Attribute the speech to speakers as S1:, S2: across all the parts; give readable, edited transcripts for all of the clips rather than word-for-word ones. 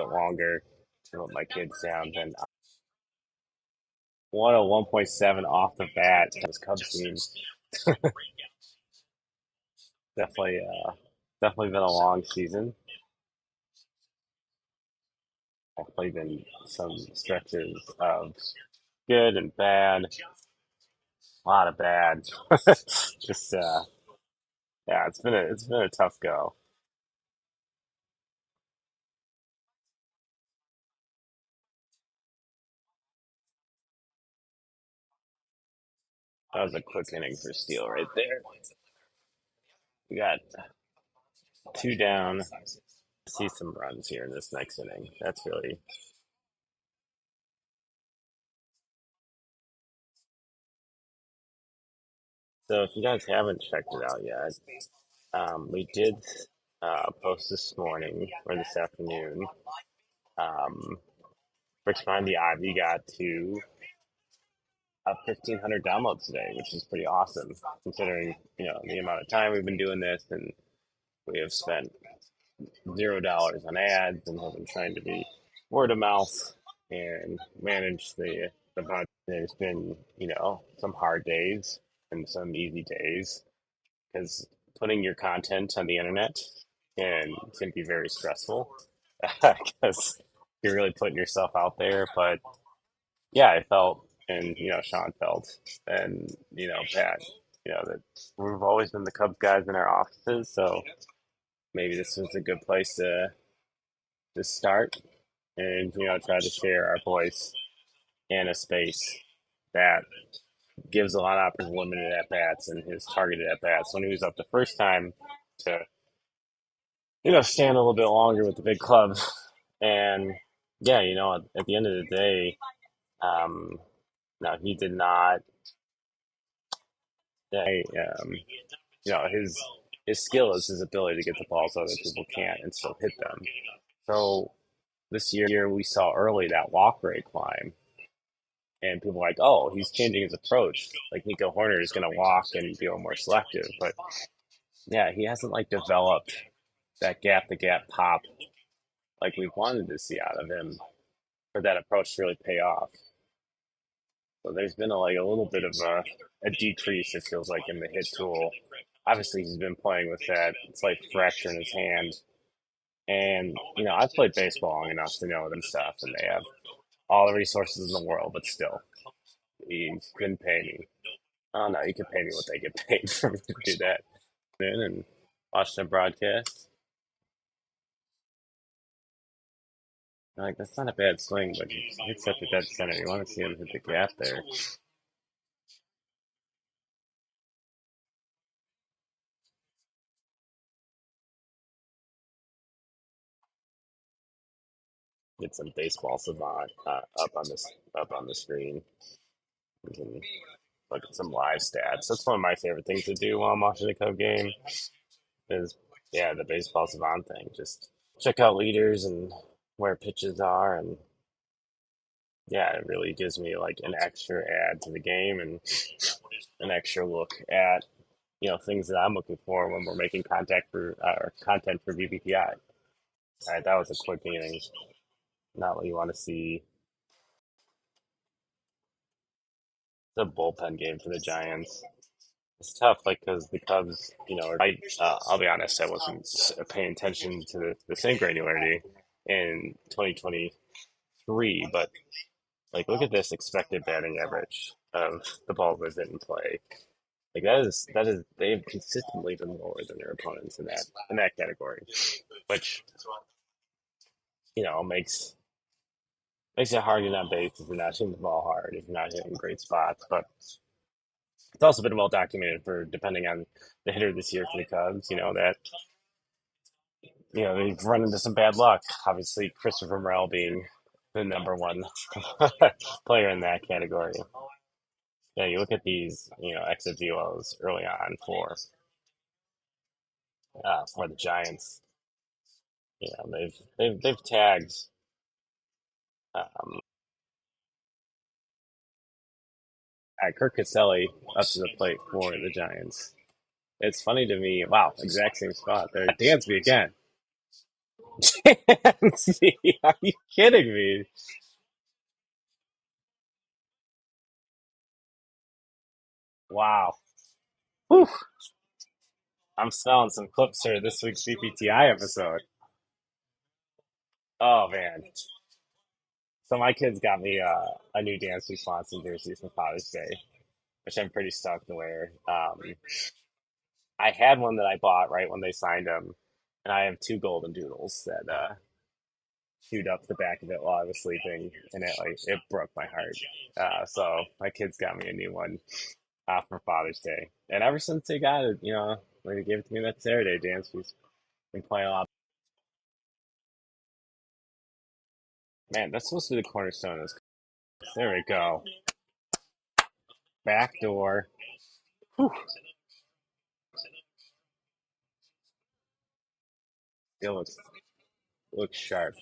S1: bit longer to let my kids down than 101.7 off the bat. This Cubs team definitely, definitely been a long season. Definitely been some stretches of good and bad, a lot of bad. Just yeah, it's been a tough go. That was a quick inning for Steele right there. We got two down. See some runs here in this next inning. That's really so. If you guys haven't checked it out yet, we did post this morning or this afternoon. Um, Bricks Behind the Ivy got to 1,500 downloads today, which is pretty awesome considering the amount of time we've been doing this, and we have spent $0 on ads and have been trying to be word of mouth and manage the budget. There's been some hard days and some easy days because putting your content on the internet can be very stressful because you're really putting yourself out there. But yeah, I felt, and Sean felt, and Pat, that we've always been the Cubs guys in our offices, so maybe this was a good place to start and try to share our voice in a space that gives a lot of limited at bats and his targeted at bats. When he was up the first time to stand a little bit longer with the big club, and yeah, at the end of the day, um, no, he did not. Yeah, his skill is his ability to get the balls other people can't and still hit them. So this year we saw early that walk rate climb, and people were like, oh, he's changing his approach. Like Nico Horner is going to walk and be a little more selective, but yeah, he hasn't like developed that gap to gap pop like we wanted to see out of him for that approach to really pay off. So there's been a little bit of a decrease, it feels like, in the hit tool. Obviously, he's been playing with that slight fracture in his hand. And, I've played baseball long enough to know them stuff, and they have all the resources in the world, but still, he couldn't pay me. Oh, no, you can pay me what they get paid for me to do that. And watch the broadcast. Like, that's not a bad swing, but he hits at the dead center. You want to see him hit the gap there. Get some baseball savant up on the screen. We can look at some live stats. That's one of my favorite things to do while I'm watching a Cub game. Is yeah, the baseball savant thing. Just check out leaders and where pitches are, and yeah, it really gives me like an extra add to the game and an extra look at things that I'm looking for when we're making contact for or content for BBTI. All right, that was a quick inning. Not what you want to see. The bullpen game for the Giants. It's tough, like because the Cubs, I'll be honest, I wasn't paying attention to the same granularity in 2023, but like look at this expected batting average of the balls that didn't play. Like that is they've consistently been lower than their opponents in that category, which makes it hard to not base if you're not hitting the ball hard, if you're not hitting great spots. But it's also been well documented for depending on the hitter this year for the Cubs. That they've run into some bad luck. Obviously, Christopher Morel being the number one player in that category. Yeah, you look at these, exit duos early on for the Giants. They've tagged um, Kirk Caselli up to the plate for the Giants. It's funny to me. Wow, exact same spot there. Dansby again. See, are you kidding me? Wow. Whew. I'm smelling some clips for this week's BPTI episode. Oh man. So my kids got me a new Dance Swanson jersey for Father's Day, which I'm pretty stoked to wear. I had one that I bought right when they signed them, and I have two golden doodles that chewed up the back of it while I was sleeping, and it broke my heart. So my kids got me a new one for Father's Day, and ever since they got it, when they gave it to me that Saturday, Dance, we've been playing a lot. Man, that's supposed to be the cornerstone of this. There we go. Back door. Whew, it looks sharp.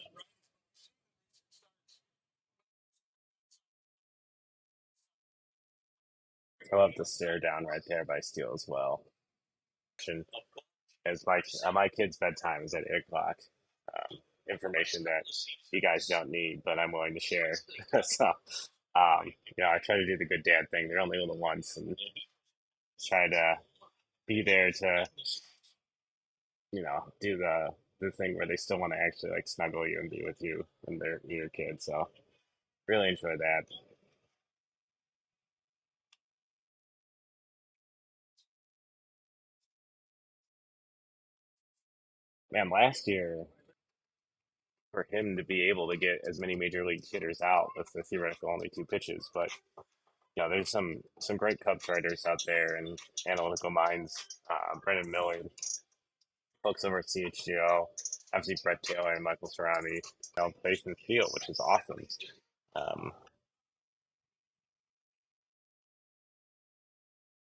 S1: I love the stare down right there by Steel as well. As my kid's bedtime is at 8 o'clock. Information that you guys don't need, but I'm willing to share. So, I try to do the good dad thing. They're only little once, and try to be there to, do the thing where they still want to actually like snuggle you and be with you when they're your kid. So, really enjoy that. Man, last year for him to be able to get as many major league hitters out with the theoretical only two pitches, but there's some great Cubs writers out there and analytical minds. Brendan Miller, folks over at CHGO, obviously Brett Taylor and Michael Cerami, based in the field, which is awesome. Um,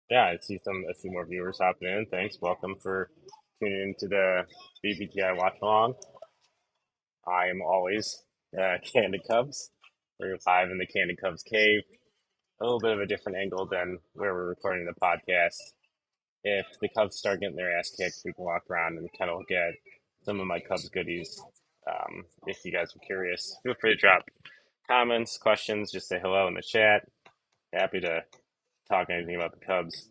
S1: yeah, I see a few more viewers hopping in. Thanks, welcome for tuning into the BBTI watch along. I am always Candid Cubs. We're live in the Candid Cubs cave. A little bit of a different angle than where we're recording the podcast. If the Cubs start getting their ass kicked, we can walk around and kind of look at some of my Cubs goodies. If you guys are curious, feel free to drop comments, questions, just say hello in the chat. Happy to talk anything about the Cubs.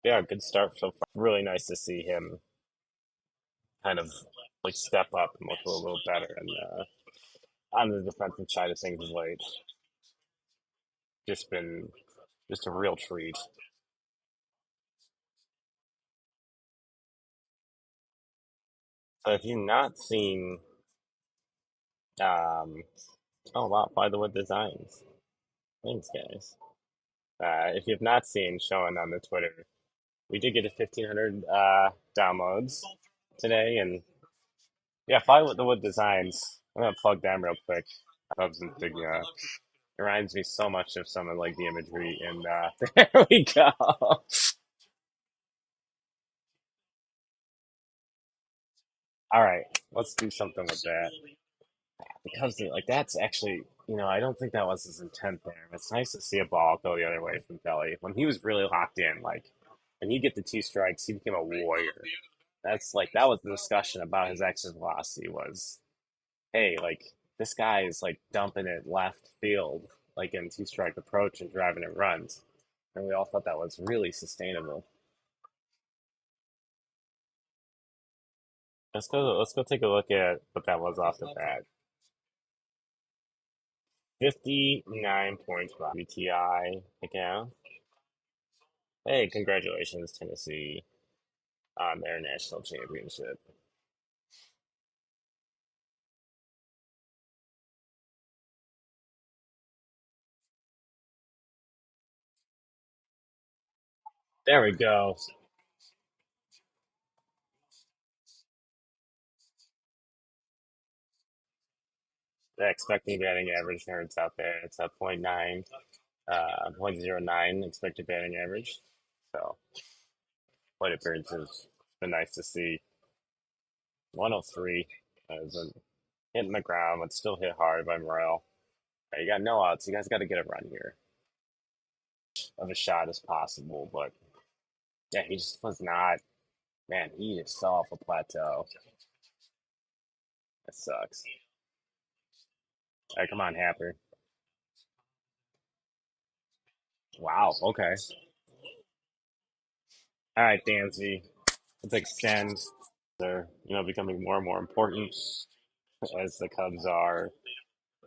S1: Yeah, good start so far. Really nice to see him kind of like step up and look a little better and on the defensive side of things of late. Just been just a real treat. So if you've not seen um oh wow, By the Wood Designs. Thanks guys. If you've not seen showing on the Twitter, we did get to 1,500 downloads today, and yeah, Fly with the Wood Designs. I'm gonna plug them real quick. Cubs insignia. It reminds me so much of some of like the imagery, and there we go. All right, let's do something with that. Because like that's actually, I don't think that was his intent there. It's nice to see a ball go the other way from Kelly when he was really locked in. Like when he get the two strikes, he became a warrior. That's like that was the discussion about his exit velocity was, hey, like this guy is like dumping it left field, like in two strike approach and driving it runs, and we all thought that was really sustainable. Let's go take a look at what that was off the bat. 59.5 BTI account. Hey, congratulations, Tennessee, on their national championship. There we go. The expecting batting average nerds out there. It's a point 0.9, 0.09 expected batting average. So, plate appearances. It's been nice to see. 103 as a hitting the ground, but still hit hard by Morel. You got no outs. You guys got to get a run here of a shot as possible. But yeah, he just was not. Man, he just fell off a plateau. That sucks. All right, come on, Happer. Wow. Okay. All right, Dansby. Let's extend. They're becoming more and more important as the Cubs are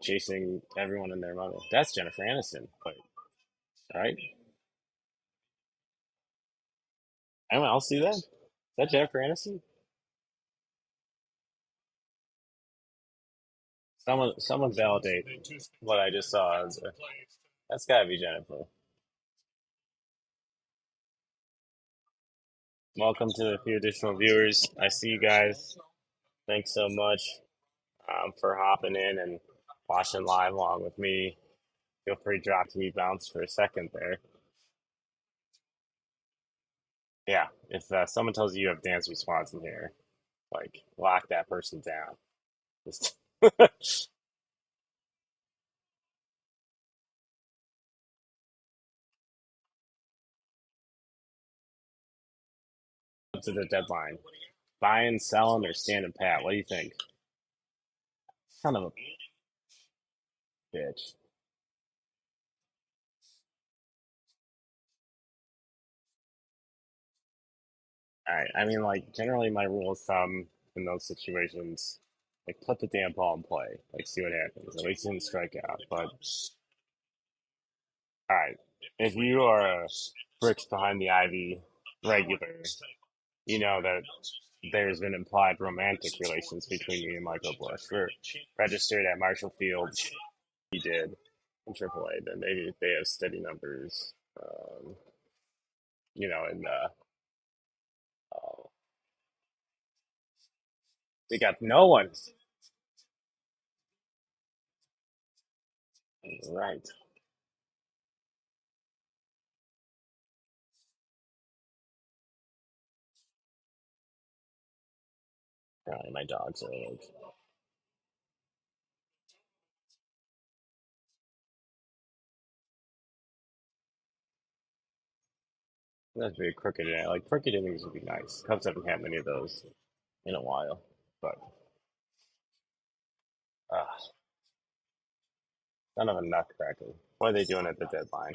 S1: chasing everyone and their mother. That's Jennifer Aniston. Wait, right? Anyone else see that? Is that Jennifer Aniston? Someone validate what I just saw. That's gotta be Jennifer. Welcome to a few additional viewers. I see you guys. Thanks so much for hopping in and watching live along with me. Feel free to drop to bounce for a second there. Yeah, if someone tells you you have dance response in here, like lock that person down. Just up to the deadline. Buying, selling, or standing pat. What do you think? Son of a bitch. All right. I mean, like generally, my rule of thumb in those situations, like put the damn ball in play, like see what happens. At least you didn't strike out. But all right, if you are a bricks behind the ivy regular, you know that there's been implied romantic relations between me and Michael Bush. We're registered at Marshall Field. He did in AAA. Then maybe they have steady numbers. And uh, they got no one. Right. My dogs are like that's very crooked. Like crooked innings would be nice. Cubs haven't had many of those in a while, but uh, son of a nutcracker. What are they doing at the deadline?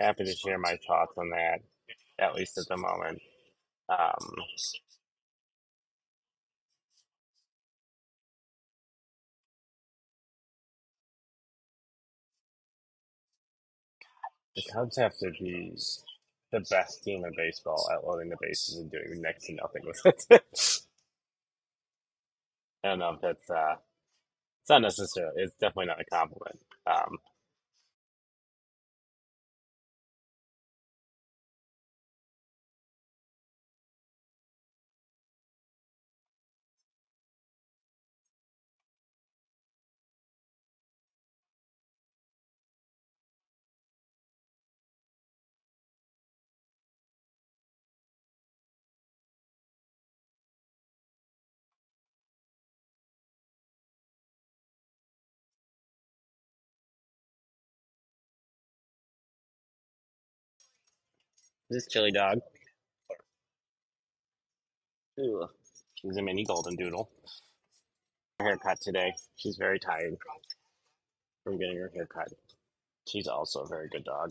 S1: Happy to share my thoughts on that, at least at the moment. Um, the Cubs have to be the best team in baseball at loading the bases and doing next to nothing with it. I don't know if that's it's not necessarily. It's definitely not a compliment. This chili dog. Ooh, she's a mini golden doodle. Her haircut today. She's very tired from getting her haircut. She's also a very good dog.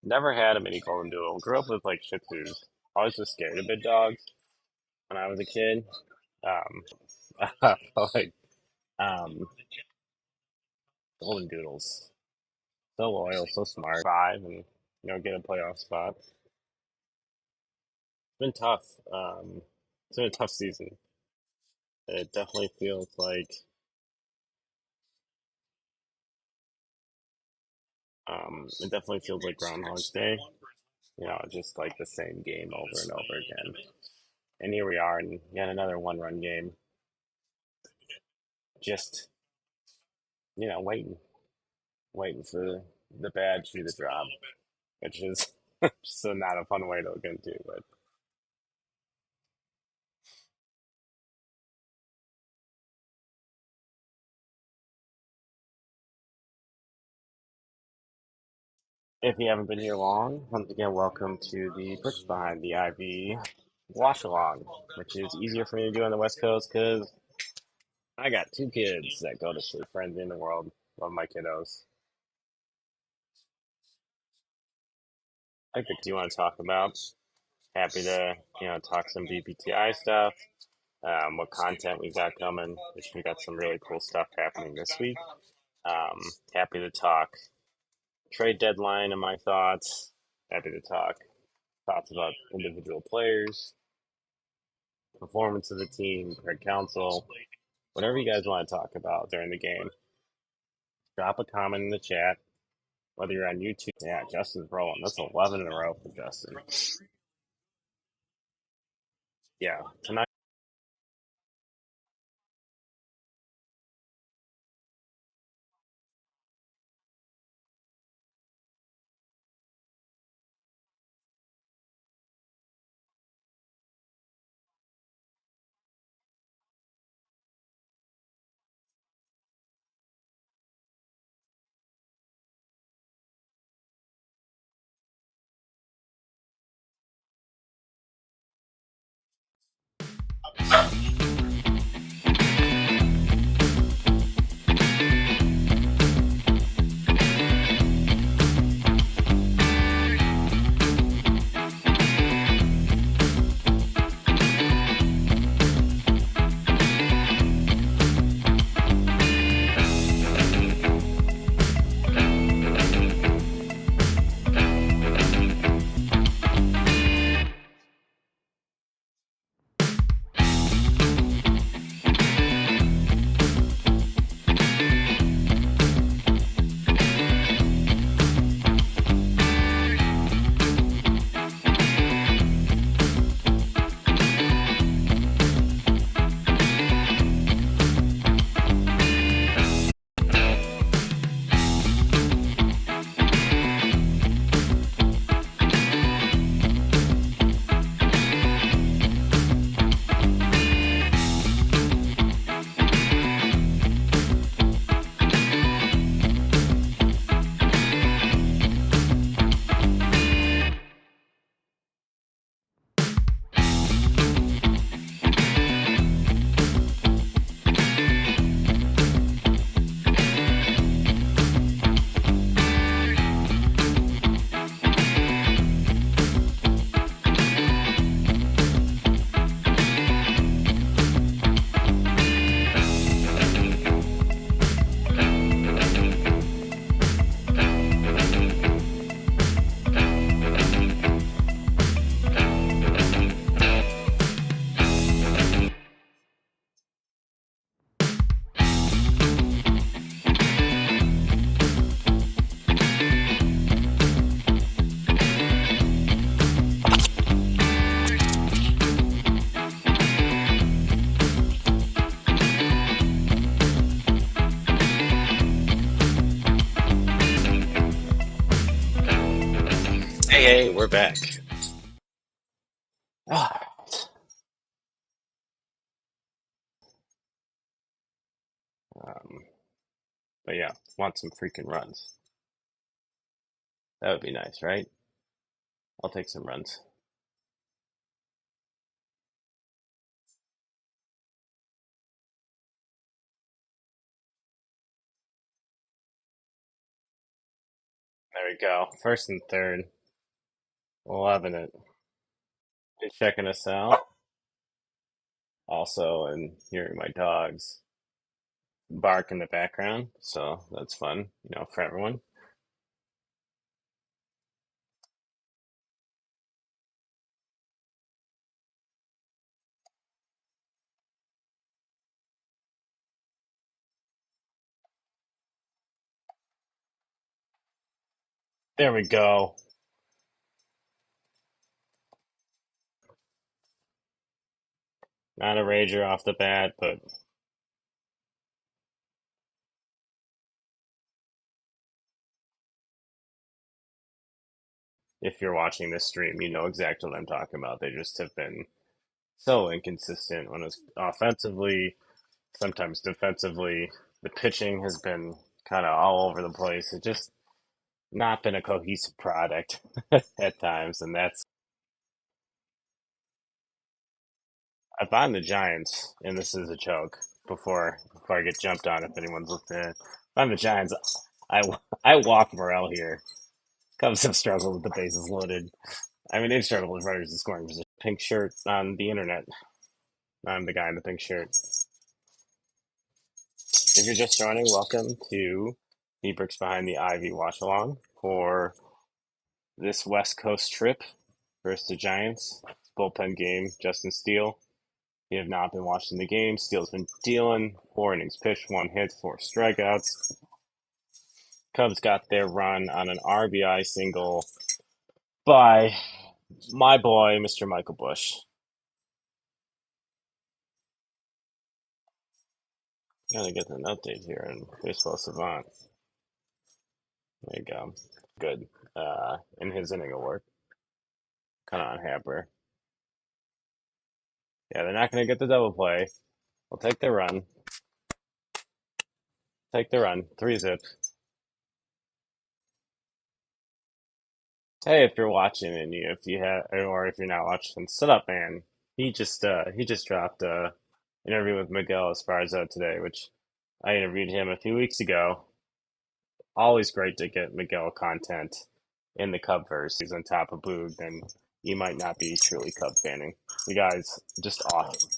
S1: Never had a mini golden doodle. Grew up with like Shih Tzus. Always was scared of big dogs when I was a kid. But like um, golden doodles, so loyal, so smart. Five and get a playoff spot. It's been tough. It's been a tough season. It definitely feels like Groundhog's Day. Just like the same game over and over again. And here we are in yet another one-run game. Just waiting for the bad shoe to drop, which is so not a fun way to look into. But If you haven't been here long, once again, welcome to the Bricks Behind the Ivy Wash Along, which is easier for me to do on the West Coast because I got two kids that go to sleep. Friends in the world. Love my kiddos. I think the you want to talk about. Happy to, talk some BPTI stuff, what content we've got coming, which we got some really cool stuff happening this week. Um, Happy to talk trade deadline and my thoughts. Happy to talk thoughts about individual players, performance of the team, Craig Council, whatever you guys want to talk about during the game. Drop a comment in the chat, whether you're on YouTube. Yeah, Justin's rolling. That's 11 in a row for Justin. Yeah, tonight. Hey, we're back. Ah, um, but yeah, want some freaking runs. That would be nice, right? I'll take some runs. There we go. First and third. Loving it. And checking us out. Also, and hearing my dogs bark in the background. So that's fun, for everyone. There we go. Not a rager off the bat, but if you're watching this stream, you know exactly what I'm talking about. They just have been so inconsistent when it's offensively, sometimes defensively. The pitching has been kind of all over the place. It just not been a cohesive product at times, and that's I find the Giants, and this is a joke before I get jumped on if anyone's listening. If I'm the Giants. I I walk Morel here. Cubs have struggled with the bases loaded. I mean, they've struggled with runners in scoring position. Pink shirt on the internet. I'm the guy in the pink shirt. If you're just joining, welcome to the Bricks Behind the Ivy watch along for this West Coast trip versus the Giants. Bullpen game. Justin Steele. You have not been watching the game. Steele's been dealing 4 innings pitched, 1 hit, 4 strikeouts. Cubs got their run on an RBI single by my boy, Mr. Michael Bush. Gotta get an update here in Baseball Savant. There you go. Good. In his inning award. Kind of on Happer. Yeah, they're not gonna get the double play. We'll take the run. Take the run. 3 zip. Hey, if you're watching and if you have, or if you're not watching, sit up, man. He just dropped a interview with Miguel Esparza today, which I interviewed him a few weeks ago. Always great to get Miguel content in the Cubverse. He's on top of Boog, then you might not be truly Cub fanning. You guys just awesome.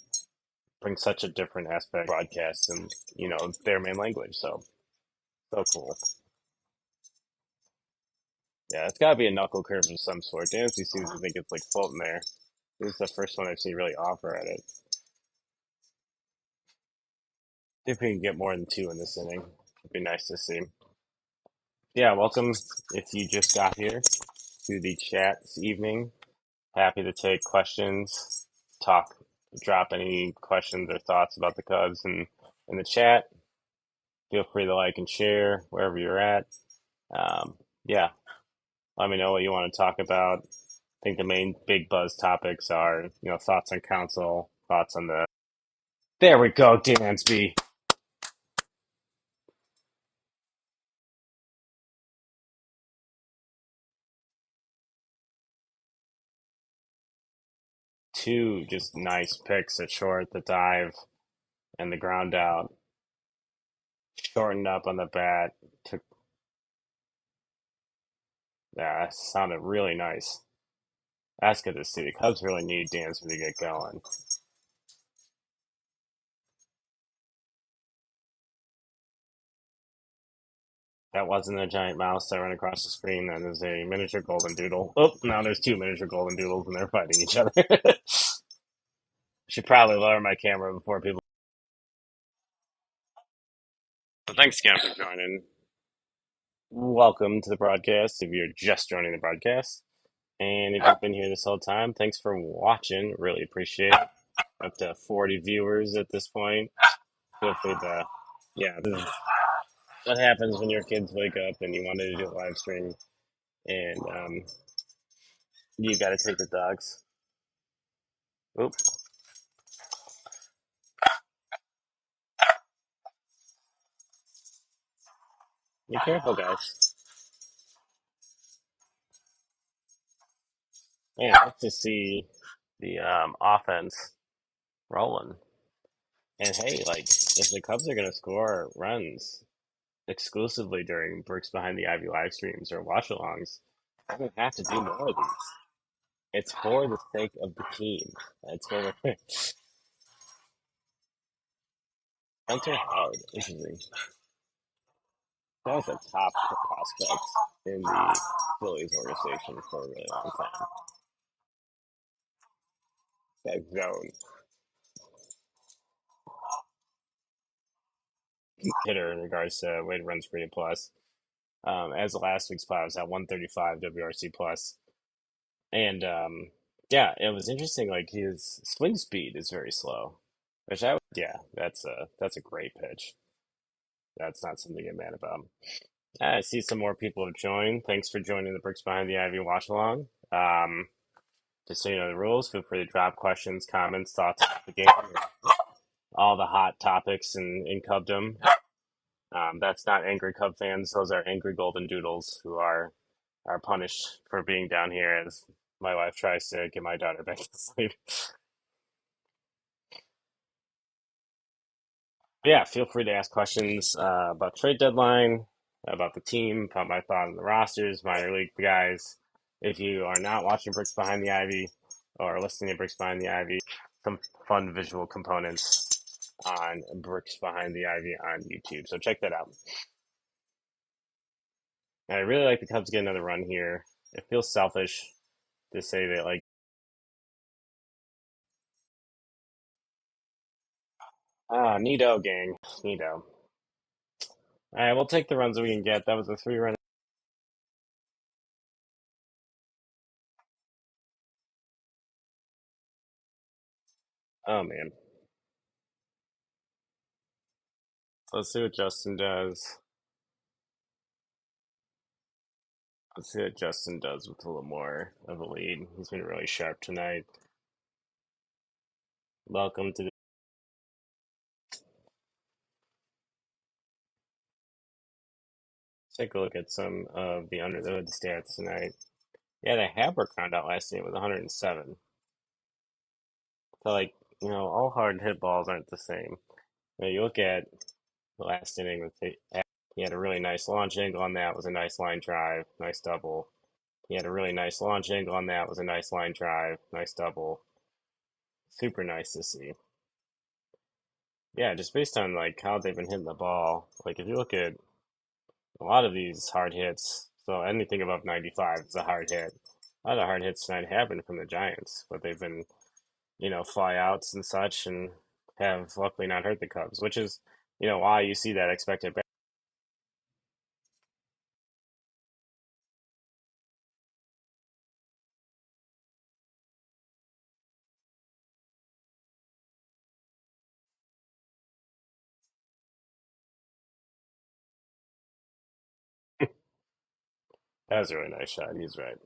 S1: Bring such a different aspect to broadcast and their main language. So cool. Yeah, it's got to be a knuckle curve of some sort. Dempsey seems to think it's like floating there. This is the first one I've seen really offer at it. See if we can get more than 2 in this inning. It'd be nice to see. Yeah, welcome if you just got here to the chat this evening. Happy to take questions, talk, drop any questions or thoughts about the Cubs in the chat. Feel free to like and share wherever you're at. Yeah, let me know what you want to talk about. I think the main big buzz topics are, thoughts on Council, thoughts on the. There we go, Dansby. Two just nice picks at short, the dive and the ground out. Shortened up on the bat. Took that sounded really nice. That's good to see. The Cubs really need Dansby to get going. That wasn't a giant mouse that ran across the screen. That is a miniature golden doodle. Oh, now there's 2 miniature golden doodles and they're fighting each other. Should probably lower my camera before people. So thanks again for joining. Welcome to the broadcast. If you're just joining the broadcast, and if you've been here this whole time, thanks for watching. Really appreciate it. Up to 40 viewers at this point. Feel free to, yeah, this is what happens when your kids wake up and you wanted to do a live stream, and you got to take the dogs. Oop, be careful, guys. Man, I like to see the offense rolling. And hey, like if the Cubs are gonna score runs exclusively during Bricks Behind the Ivy live streams or watch alongs, I don't have to do more of these. It's for the sake of the team. It's for the Hunter Howard. Interesting. That was a top prospect in the Phillies organization for a really long time. That zone hitter in regards to weighted runs created plus. As of last week's play, I was at 135 WRC plus, and yeah, it was interesting. Like his swing speed is very slow, which yeah, that's a great pitch. That's not something to get mad about. I see some more people have joined. Thanks for joining the Bricks Behind the Ivy watch along. Just so you know the rules, feel free to drop questions, comments, thoughts about the game, all the hot topics in Cubdom. That's not angry Cub fans; those are angry Golden Doodles who are punished for being down here as my wife tries to get my daughter back to sleep. Yeah, feel free to ask questions about trade deadline, about the team, about my thought on the rosters, minor league guys. If you are not watching Bricks Behind the Ivy or listening to Bricks Behind the Ivy, some fun visual components on Bricks Behind the Ivy on YouTube. So check that out. And I really like the Cubs get another run here. It feels selfish to say that, like, Nito gang, Nito. All right, we'll take the runs that we can get. That was a 3 run. Oh man, let's see what Justin does. Let's see what Justin does with a little more of a lead. He's been really sharp tonight. Welcome to the. Take a look at some of the under the hood stats tonight. Yeah, the Haber round out last game was 107. So, like, all hard hit balls aren't the same. You look at the last inning with he had a really nice launch angle on that. Was a nice line drive, nice double. He had a really nice launch angle on that. Was a nice line drive, nice double. Super nice to see. Yeah, just based on like how they've been hitting the ball. Like if you look at a lot of these hard hits, so anything above 95 is a hard hit. A lot of hard hits tonight happened from the Giants, but they've been, flyouts and such, and have luckily not hurt the Cubs, which is, why you see that expected. That was a really nice shot. He's right.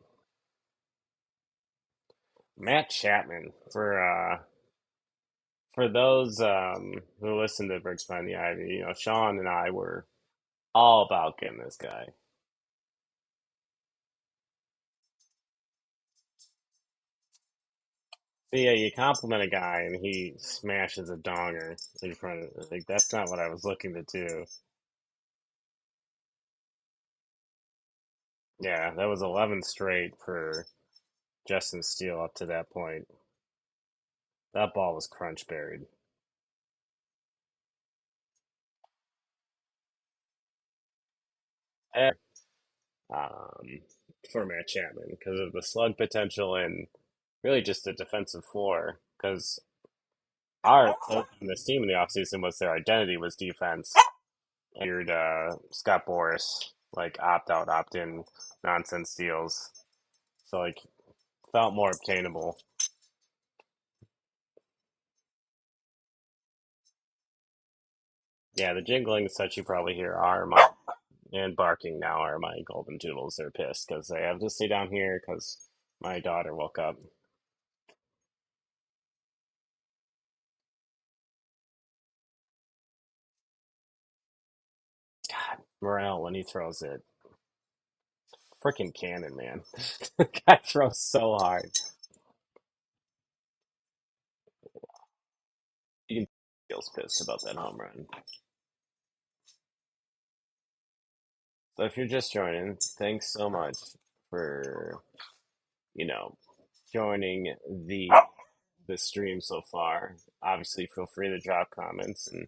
S1: Matt Chapman for those who listen to Bricks Behind the Ivy, Sean and I were all about getting this guy. So yeah, you compliment a guy and he smashes a donger in front of like that's not what I was looking to do. Yeah, that was 11 straight for Justin Steele up to that point. That ball was crunch buried. Eh, Um, for Matt Chapman because of the slug potential and really just the defensive floor. Because our hope in this team in the offseason was their identity was defense. And Scott Boris like opt out, opt in nonsense deals. So like felt more obtainable. Yeah, the jingling such you probably hear are my and barking now are my golden doodles. They're pissed because they have to stay down here because my daughter woke up. God, Morel when he throws it, freaking cannon, man. The guy throws so hard. You can feels pissed about that home run. So if you're just joining, thanks so much for you know joining the stream so far. Obviously, feel free to drop comments and